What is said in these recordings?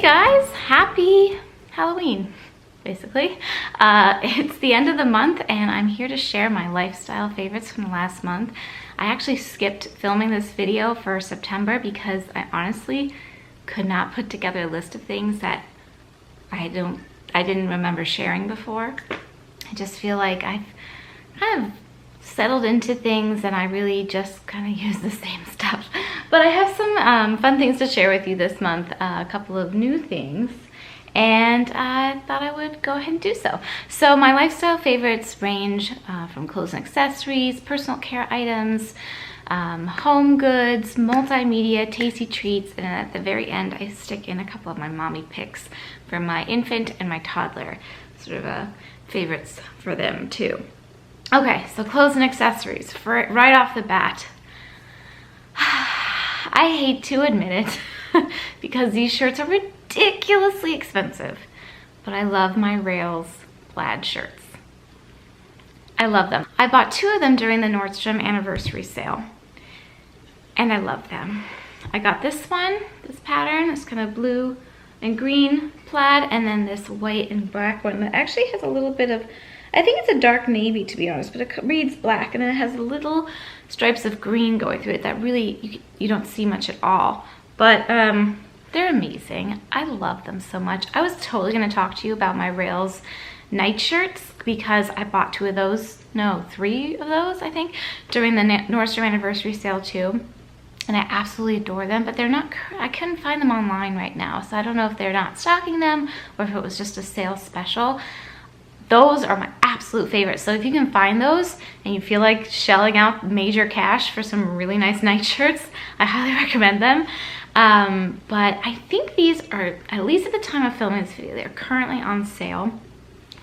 Hey guys, happy Halloween, basically. It's the end of the month and I'm here to share my lifestyle favorites from the last month. I actually skipped filming this video for September because I honestly could not put together a list of things that I didn't remember sharing before. I just feel like I've kind of settled into things and I really just kind of use the same stuff. But I have some fun things to share with you this month, a couple of new things, and I thought I would go ahead and do so. So my lifestyle favorites range from clothes and accessories, personal care items, home goods, multimedia, tasty treats, and at the very end I stick in a couple of my mommy picks for my infant and my toddler, sort of favorites for them too. Okay, so clothes and accessories. Right off the bat, I hate to admit it because these shirts are ridiculously expensive, but I love my Rails plaid shirts. I love them. I bought 2 of them during the Nordstrom anniversary sale, and I love them. I got this one, this pattern, it's kind of blue and green plaid, and then this white and black one that actually has a little bit of, I think it's a dark navy to be honest, but it reads black and then it has little stripes of green going through it that really you don't see much at all. But they're amazing. I love them so much. I was totally gonna talk to you about my Rails night shirts because I bought 2 of those, no, 3 of those I think, during the Nordstrom anniversary sale too. And I absolutely adore them, but they're not, I couldn't find them online right now. So I don't know if they're not stocking them or if it was just a sale special. Those are my absolute favorites. So if you can find those and you feel like shelling out major cash for some really nice night shirts, I highly recommend them. But I think these are, at least at the time of filming this video, they're currently on sale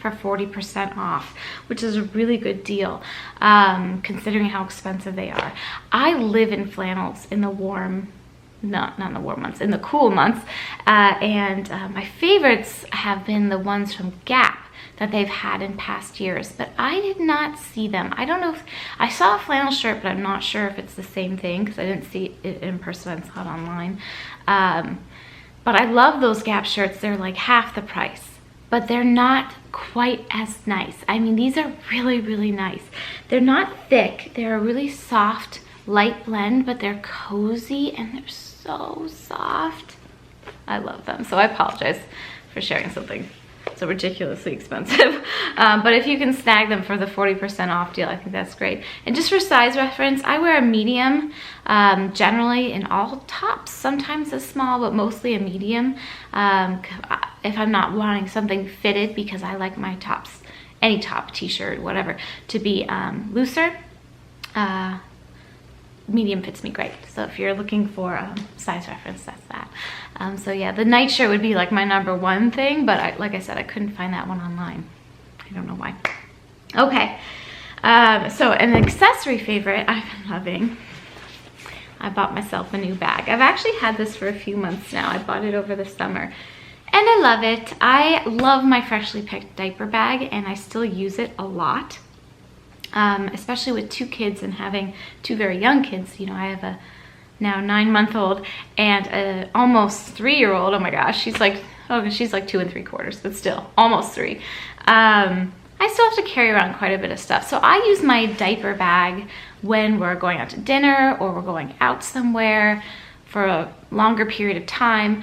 for 40% off, which is a really good deal considering how expensive they are. I live in flannels in the warm, not in the warm months, in the cool months. And my favorites have been the ones from Gap that they've had in past years, but I did not see them. I don't know if, I saw a flannel shirt, but I'm not sure if it's the same thing because I didn't see it in person, I saw it online. But I love those Gap shirts. They're like half the price, but they're not quite as nice. I mean, these are really, really nice. They're not thick. They're a really soft, light blend, but they're cozy and they're so soft. I love them. So I apologize for sharing something so ridiculously expensive. But if you can snag them for the 40% off deal, I think that's great. And just for size reference, I wear a medium generally in all tops, sometimes a small, but mostly a medium. If I'm not wanting something fitted, because I like my tops, any top, t-shirt, whatever, to be looser, medium fits me great. So if you're looking for size reference, that's that. So yeah, the night shirt would be like my #1 thing, but like I said, I couldn't find that one online. I don't know why. Okay, so an accessory favorite I've been loving. I bought myself a new bag. I've actually had this for a few months now. I bought it over the summer and I love it. I love my freshly picked diaper bag and I still use it a lot. Especially with 2 kids and having 2 very young kids. You know, I have a now 9-month-old and a almost 3-year-old. Oh my gosh, she's like 2 3/4, but still almost 3. I still have to carry around quite a bit of stuff. So I use my diaper bag when we're going out to dinner or we're going out somewhere for a longer period of time.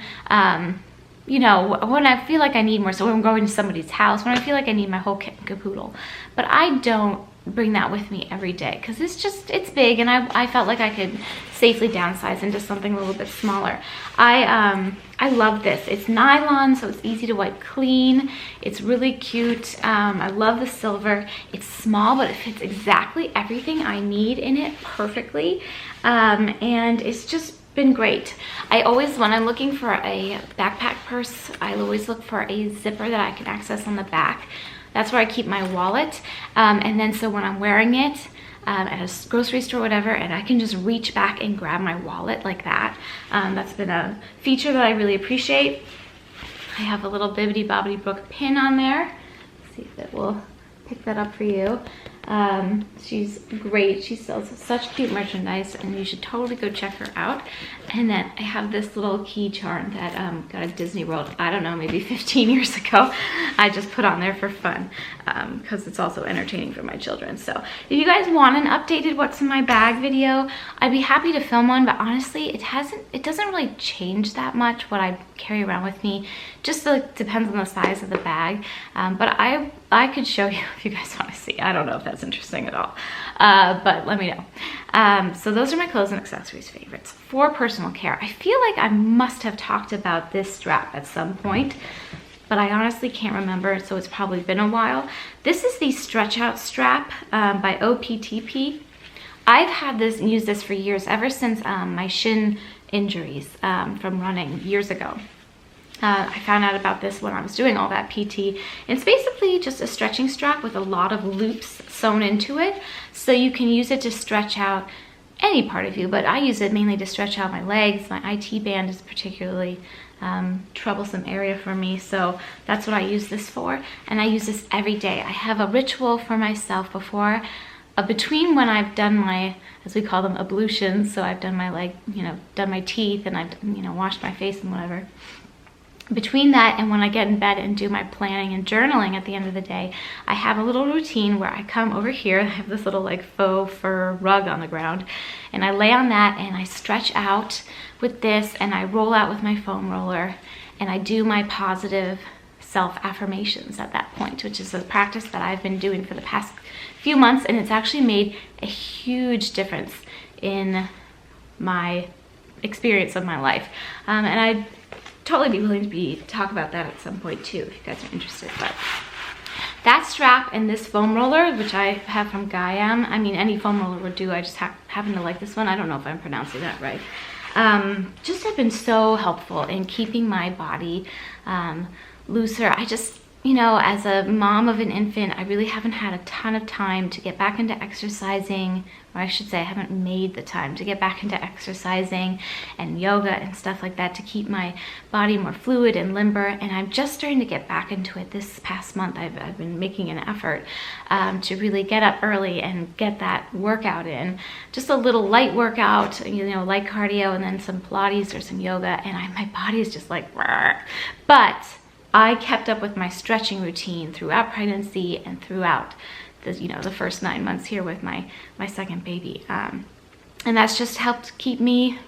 You know, when I feel like I need more, so when I'm going to somebody's house, when I feel like I need my whole kit and caboodle. But I don't bring that with me every day because it's big and I felt like I could safely downsize into something a little bit smaller. I love this. It's nylon, so it's easy to wipe clean. It's really cute. I love the silver. It's small, but it fits exactly everything I need in it perfectly. And it's just been great. I always, when I'm looking for a backpack purse, I always look for a zipper that I can access on the back. That's where I keep my wallet. And then so when I'm wearing it at a grocery store or whatever, and I can just reach back and grab my wallet like that. That's been a feature that I really appreciate. I have a little Bibbidi Bobbidi Brook pin on there. Let's see if it will pick that up for you. She's great. She sells such cute merchandise, and you should totally go check her out. And then I have this little key charm that got at Disney World, I don't know, maybe 15 years ago. I just put on there for fun because it's also entertaining for my children. So if you guys want an updated what's in my bag video, I'd be happy to film one, but honestly, it doesn't really change that much what I carry around with me. Just like depends on the size of the bag. But I could show you if you guys want to see. I don't know if that's interesting at all, but let me know. So those are my clothes and accessories favorites. For personal care, I feel like I must have talked about this strap at some point, but I honestly can't remember, so it's probably been a while. This is the stretch out strap by OPTP. I've had this and used this for years, ever since my shin injuries from running years ago. I found out about this when I was doing all that PT. It's basically just a stretching strap with a lot of loops sewn into it, so you can use it to stretch out any part of you, but I use it mainly to stretch out my legs. My IT band is particularly troublesome area for me, so that's what I use this for, and I use this every day. I have a ritual for myself before, between when I've done my, as we call them, ablutions, so I've done my done my teeth, and I've washed my face and whatever. Between that and when I get in bed and do my planning and journaling at the end of the day, I have a little routine where I come over here. I have this little like faux fur rug on the ground, and I lay on that and I stretch out with this, and I roll out with my foam roller, and I do my positive self-affirmations at that point, which is a practice that I've been doing for the past few months, and it's actually made a huge difference in my experience of my life. And I'd totally be willing to talk about that at some point too, if you guys are interested. But that strap and this foam roller, which I have from Gaiam, I mean, any foam roller would do. I just happen to like this one. I don't know if I'm pronouncing that right. Just have been so helpful in keeping my body looser. I just, as a mom of an infant, I really haven't had a ton of time to get back into exercising, or I should say I haven't made the time to get back into exercising and yoga and stuff like that to keep my body more fluid and limber, and I'm just starting to get back into it this past month. I've been making an effort to really get up early and get that workout in. Just a little light workout, light cardio, and then some Pilates or some yoga, and my body is just like, rrr. But I kept up with my stretching routine throughout pregnancy and throughout the first 9 months here with my second baby. And that's just helped keep me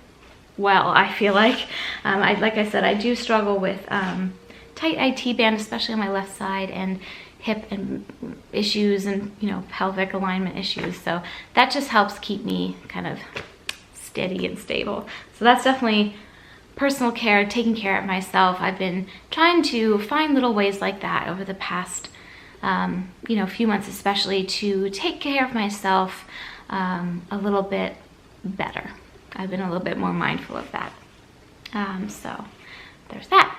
well, I feel like. Like I said, I do struggle with tight IT band, especially on my left side, and hip and issues and, pelvic alignment issues. So that just helps keep me kind of steady and stable. So that's definitely personal care, taking care of myself. I've been trying to find little ways like that over the past, few months, especially to take care of myself a little bit better. I've been a little bit more mindful of that. So there's that.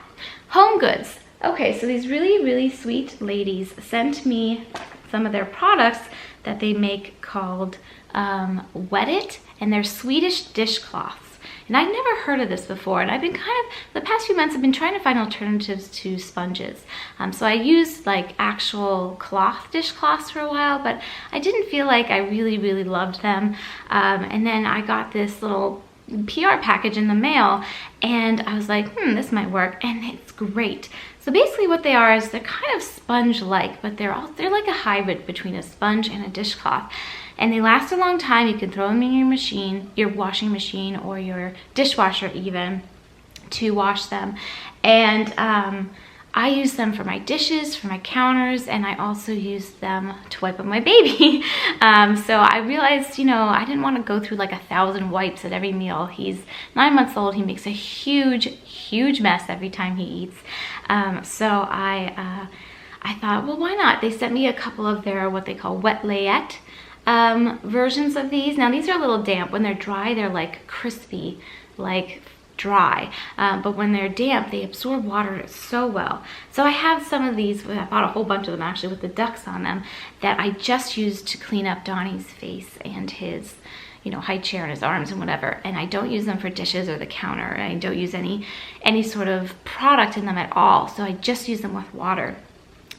Home goods. Okay, so these really, really sweet ladies sent me some of their products that they make called Wet It, and they're Swedish dishcloths. And I've never heard of this before, and I've been the past few months I've been trying to find alternatives to sponges. So I used like actual cloth dishcloths for a while, but I didn't feel like I really, really loved them. And then I got this little PR package in the mail, and I was like, this might work, and it's great. So basically what they are is they're kind of sponge-like, but they're like a hybrid between a sponge and a dishcloth. And they last a long time. You can throw them in your machine, your washing machine, or your dishwasher even, to wash them. And I use them for my dishes, for my counters, and I also use them to wipe up my baby. So I realized, I didn't want to go through like 1,000 wipes at every meal. He's 9 months old. He makes a huge, huge mess every time he eats. So I thought, well, why not? They sent me a couple of their, what they call wet layette versions of these. Now these are a little damp. When they're dry, they're like crispy, like dry, but when they're damp, they absorb water so well. So I have some of these. I bought a whole bunch of them actually with the ducks on them, that I just used to clean up Donnie's face and his high chair and his arms and whatever, and I don't use them for dishes or the counter. I don't use any sort of product in them at all, so I just use them with water.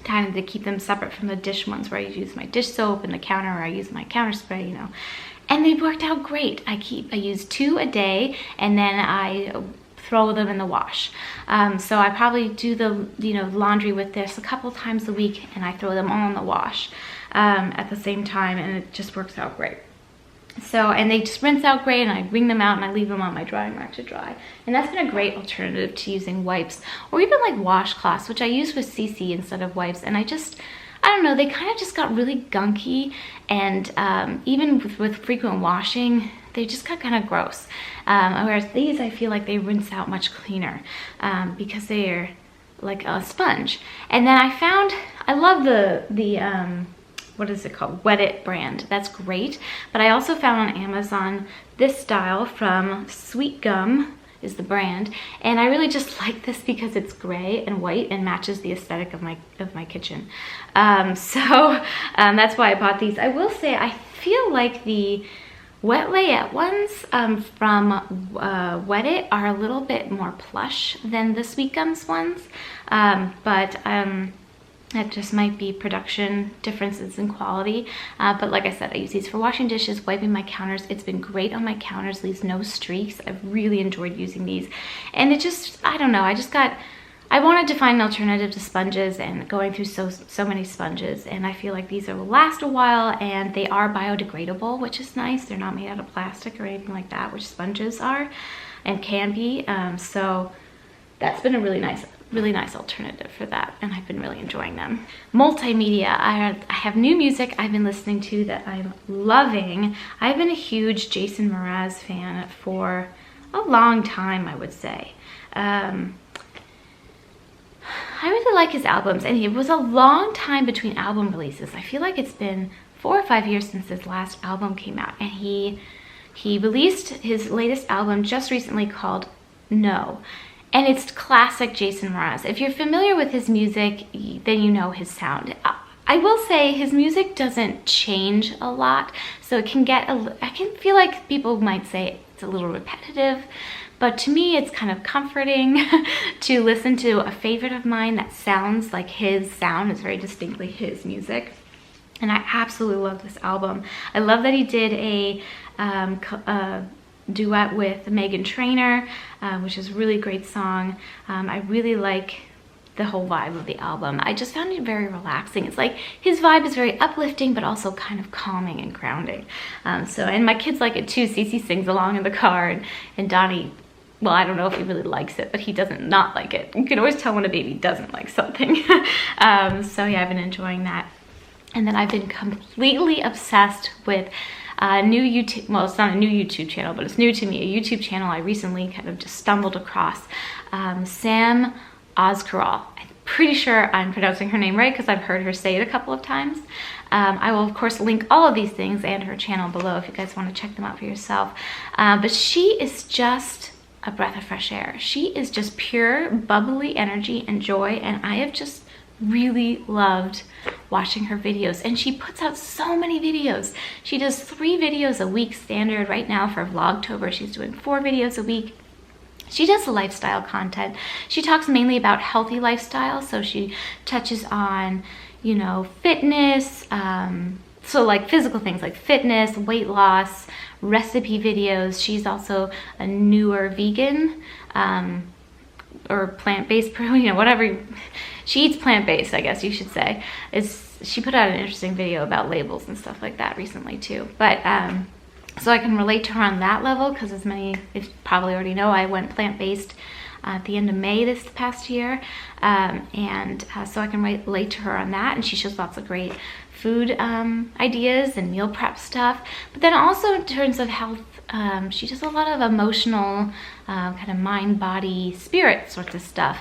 kind of to keep them separate from the dish ones where I use my dish soap and the counter, or I use my counter spray, you know. And they worked out great. I use 2 a day, and then I throw them in the wash. So I probably do the, you know, laundry with this a couple times a week, and I throw them all in the wash at the same time, and it just works out great. So, and they just rinse out great, and I wring them out and I leave them on my drying rack to dry. And that's been a great alternative to using wipes, or even like washcloths, which I use with CC instead of wipes. And I don't know, they kind of just got really gunky, and even with frequent washing, they just got kind of gross. Whereas these, I feel like they rinse out much cleaner because they're like a sponge. And then I found, I love the what is it called? Wet It brand. That's great. But I also found on Amazon this style from Sweet Gum is the brand, and I really just like this because it's gray and white and matches the aesthetic of my kitchen. That's why I bought these. I will say I feel like the Wet Layette ones from Wet It are a little bit more plush than the Sweet Gums ones, but that just might be production differences in quality. But like I said, I use these for washing dishes, wiping my counters. It's been great on my counters, leaves no streaks. I've really enjoyed using these. And it just, I don't know, I wanted to find an alternative to sponges, and going through so many sponges, and I feel like these will last a while, and they are biodegradable, which is nice. They're not made out of plastic or anything like that, which sponges are and can be. So that's been a really nice alternative for that, and I've been really enjoying them. Multimedia, I have new music I've been listening to that I'm loving. I've been a huge Jason Mraz fan for a long time, I would say. I really like his albums, and it was a long time between album releases. I feel like it's been 4 or 5 years since his last album came out, and he released his latest album just recently called No. And it's classic Jason Mraz. If you're familiar with his music, then you know his sound. I will say his music doesn't change a lot, so it can get I can feel like people might say it's a little repetitive, but to me it's kind of comforting to listen to a favorite of mine that sounds like his sound. It's very distinctly his music, and I absolutely love this album. I love that he did a duet with Meghan Trainor, which is a really great song. I really like the whole vibe of the album. I just found it very relaxing. It's like his vibe is very uplifting, but also kind of calming and grounding. And my kids like it too. Cece sings along in the car, and Donnie, well, I don't know if he really likes it, but he doesn't not like it. You can always tell when a baby doesn't like something. So yeah, I've been enjoying that. And then I've been completely obsessed with new YouTube, well, it's not a new YouTube channel, but it's new to me, a YouTube channel I recently kind of just stumbled across. Sam Ozcarol. I'm pretty sure I'm pronouncing her name right because I've heard her say it a couple of times. I will, of course, link all of these things and her channel below if you guys want to check them out for yourself. But she is just a breath of fresh air. She is just pure bubbly energy and joy, and I have just really loved watching her videos. And she puts out so many videos. She does 3 videos a week standard. Right now for Vlogtober, she's doing 4 videos a week. She does lifestyle content. She talks mainly about healthy lifestyle, so she touches on, you know, fitness, so like physical things like fitness, weight loss, recipe videos. She's also a newer vegan, or plant-based, you know, whatever. She eats plant-based, I guess you should say. She put out an interesting video about labels and stuff like that recently too. But so I can relate to her on that level, because as many of you probably already know, I went plant-based at the end of May this past year, so I can relate to her on that. And she shows lots of great food ideas and meal prep stuff. But then also in terms of health, she does a lot of emotional, kind of mind, body, spirit sorts of stuff.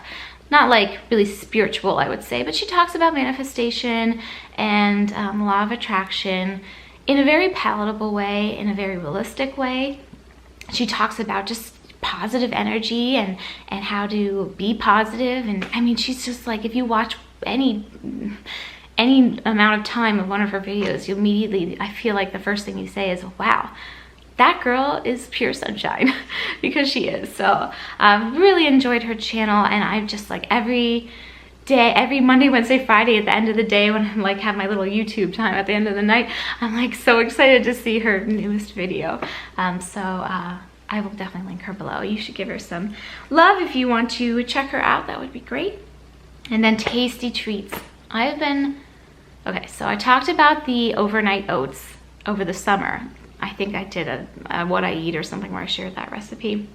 Not like really spiritual, I would say, but she talks about manifestation and law of attraction in a very palatable way, in a very realistic way. She talks about just positive energy and how to be positive. And I mean, she's just like, if you watch any amount of time of one of her videos, you immediately, I feel like the first thing you say is, wow, that girl is pure sunshine, because she is. So I've really enjoyed her channel, and I've just like every day, every Monday, Wednesday, Friday at the end of the day when I'm like have my little YouTube time at the end of the night, I'm like so excited to see her newest video. I will definitely link her below. You should give her some love if you want to check her out. That would be great. And then tasty treats. Okay, so I talked about the overnight oats over the summer. I think I did a what I eat or something where I shared that recipe.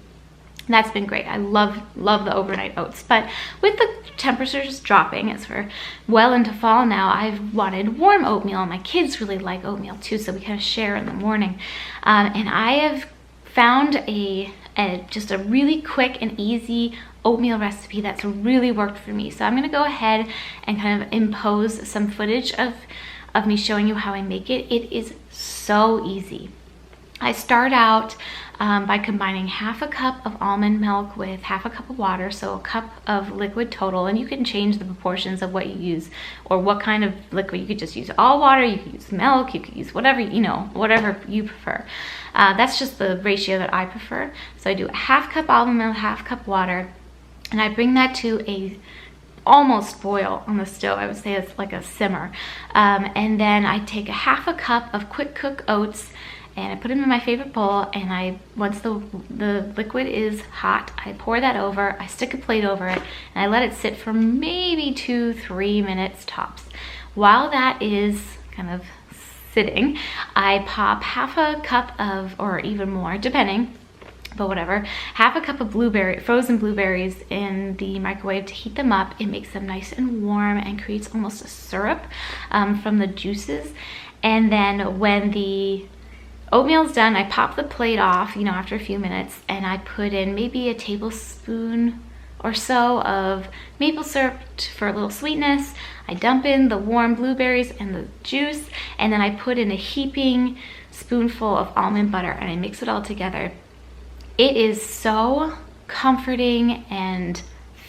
That's been great. I love the overnight oats. But with the temperatures dropping, as we're well into fall now, I've wanted warm oatmeal. And my kids really like oatmeal too, so we kind of share in the morning. And I have found just a really quick and easy oatmeal recipe that's really worked for me. So I'm gonna go ahead and kind of impose some footage of me showing you how I make it. It is so easy. I start out by combining half a cup of almond milk with half a cup of water, so a cup of liquid total, and you can change the proportions of what you use or what kind of liquid. You could just use all water, you could use milk, you could use whatever, whatever you prefer. That's just the ratio that I prefer. So I do a half cup almond milk, half cup water, and I bring that to a almost boil on the stove. I would say it's like a simmer. And then I take a half a cup of quick cook oats and I put them in my favorite bowl, and once the liquid is hot, I pour that over, I stick a plate over it, and I let it sit for maybe 2-3 minutes tops. While that is kind of sitting, I pop half a cup of, or even more, depending, but whatever, half a cup of frozen blueberries in the microwave to heat them up. It makes them nice and warm and creates almost a syrup from the juices. And then when the oatmeal's done, I pop the plate off, after a few minutes, and I put in maybe a tablespoon or so of maple syrup for a little sweetness. I dump in the warm blueberries and the juice, and then I put in a heaping spoonful of almond butter, and I mix it all together. It is so comforting and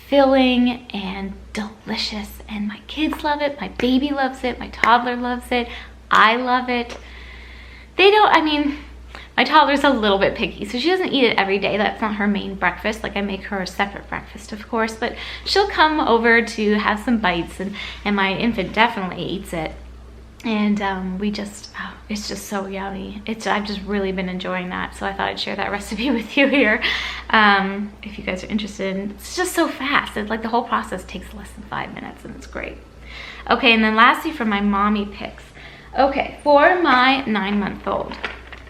filling and delicious, and my kids love it, my baby loves it, my toddler loves it, I love it. My toddler's a little bit picky, so she doesn't eat it every day. That's not her main breakfast. Like, I make her a separate breakfast, of course, but she'll come over to have some bites, and my infant definitely eats it. And it's just so yummy. I've just really been enjoying that, so I thought I'd share that recipe with you here. If you guys are interested. It's just so fast. It's like the whole process takes less than 5 minutes, and it's great. Okay, and then lastly, for my mommy picks. Okay, for my 9-month-old,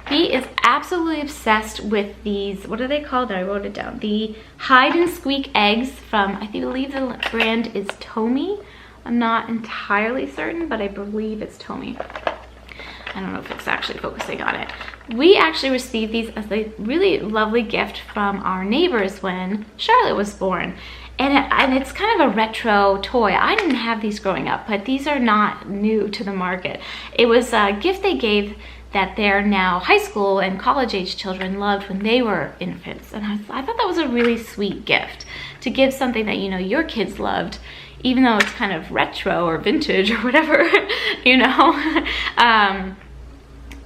he is absolutely obsessed with these, what are they called? I wrote it down. The hide and squeak eggs from, I believe the brand is Tommy. I'm not entirely certain, but I believe it's Tommy. I don't know if it's actually focusing on it. We actually received these as a really lovely gift from our neighbors when Charlotte was born. And it's kind of a retro toy. I didn't have these growing up, but these are not new to the market. It was a gift they gave that their now high school and college age children loved when they were infants. And I thought that was a really sweet gift to give something that, your kids loved, even though it's kind of retro or vintage or whatever,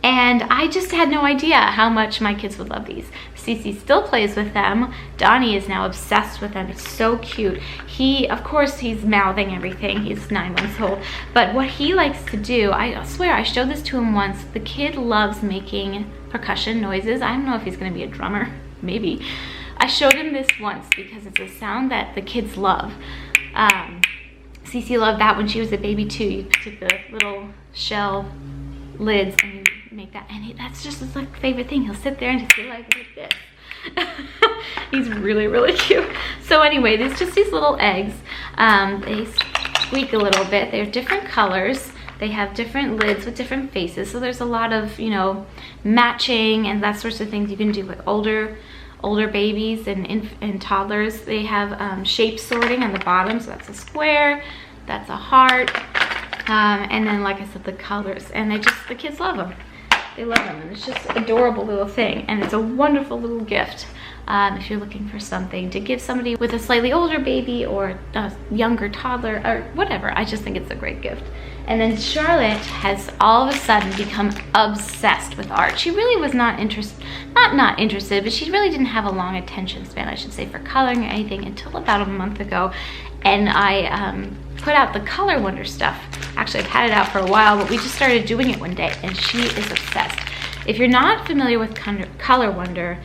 And I just had no idea how much my kids would love these. Cece still plays with them. Donnie is now obsessed with them. It's so cute. Of course, he's mouthing everything. He's 9 months old. But what he likes to do, I swear, I showed this to him once. The kid loves making percussion noises. I don't know if he's going to be a drummer. Maybe. I showed him this once because it's a sound that the kids love. Cece loved that when she was a baby too. You take the little shell lids and you make that, and that's just his favorite thing. He'll sit there and just be like this. He's really, really cute. So anyway, there's just these little eggs. They squeak a little bit. They're different colors. They have different lids with different faces. So there's a lot of, matching and that sorts of things you can do with older babies and toddlers. They have shape sorting on the bottom. So that's a square, that's a heart. And then, like I said, the colors. And the kids love them. They love them, and it's just an adorable little thing, and it's a wonderful little gift if you're looking for something to give somebody with a slightly older baby or a younger toddler or whatever. I just think it's a great gift. And then Charlotte has all of a sudden become obsessed with art. She really was not interested, but she really didn't have a long attention span, I should say, for coloring or anything until about a month ago. and I put out the Color Wonder stuff. Actually, I've had it out for a while, but we just started doing it one day, and she is obsessed. If you're not familiar with Color Wonder,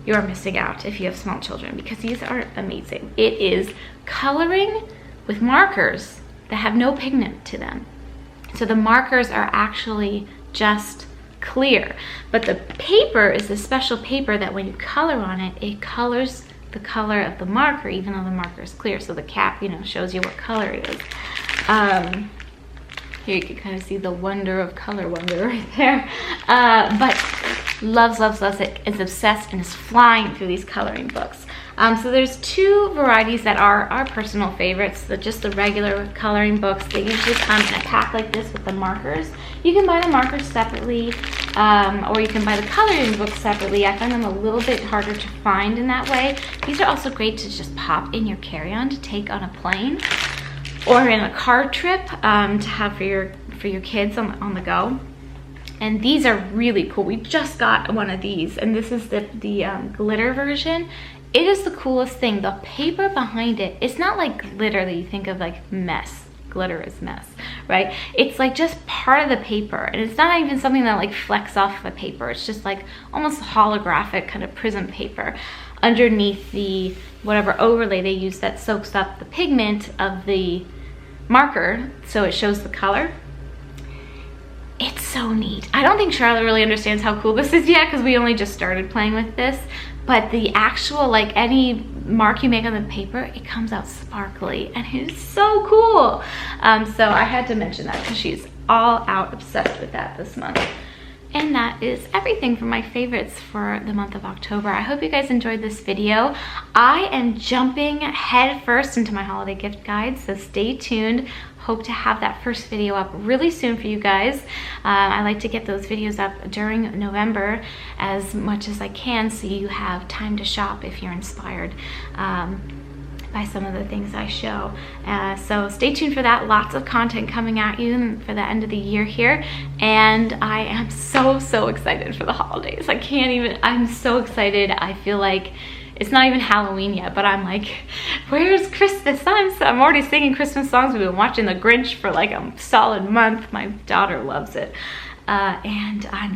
you're missing out if you have small children, because these are amazing. It is coloring with markers that have no pigment to them. So the markers are actually just clear, but the paper is a special paper that when you color on it, it colors the color of the marker, even though the marker is clear. So the cap, you know, shows you what color it is. Here you can kind of see the wonder of Color Wonder right there. But loves, loves, loves it. Is obsessed and is flying through these coloring books. So there's two varieties that are our personal favorites. Just the regular coloring books. They usually come in a pack like this with the markers. You can buy the markers separately, or you can buy the coloring books separately. I find them a little bit harder to find in that way. These are also great to just pop in your carry-on to take on a plane or in a car trip, to have for your kids on the go. And these are really cool. We just got one of these, and this is the glitter version. It is the coolest thing. The paper behind it, it's not like glitter that you think of like mess. Glitter is mess, right? It's like just part of the paper, and it's not even something that like flecks off the paper. It's just like almost holographic kind of prism paper underneath the whatever overlay they use that soaks up the pigment of the marker, so it shows the color. It's so neat. I don't think Charlotte really understands how cool this is yet, because we only just started playing with this. But the actual, like any mark you make on the paper, it comes out sparkly, and it is so cool. So I had to mention that because she's all out obsessed with that this month. And that is everything for my favorites for the month of October. I hope you guys enjoyed this video. I am jumping head first into my holiday gift guide, so stay tuned. Hope to have that first video up really soon for you guys. I like to get those videos up during November as much as I can, so you have time to shop if you're inspired by some of the things I show. So stay tuned for that. Lots of content coming at you for the end of the year here. And I am so, so excited for the holidays. I can't even, I'm so excited. I feel like it's not even Halloween yet, but I'm like, where's Christmas? I'm already singing Christmas songs. We've been watching The Grinch for like a solid month. My daughter loves it. And I'm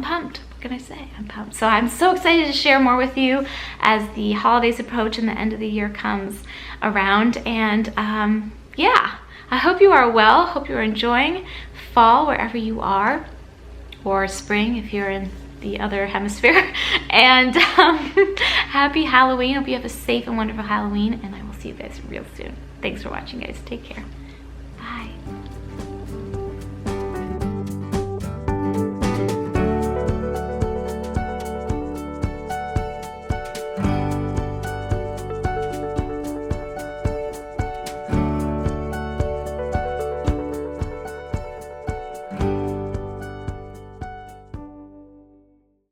pumped. What can I say? I'm pumped. So I'm so excited to share more with you as the holidays approach and the end of the year comes around. And yeah, I hope you are well. Hope you're enjoying fall wherever you are, or spring if you're in the other hemisphere. And happy Halloween. Hope you have a safe and wonderful Halloween, and I will see you guys real soon. Thanks for watching, guys. Take care. Bye.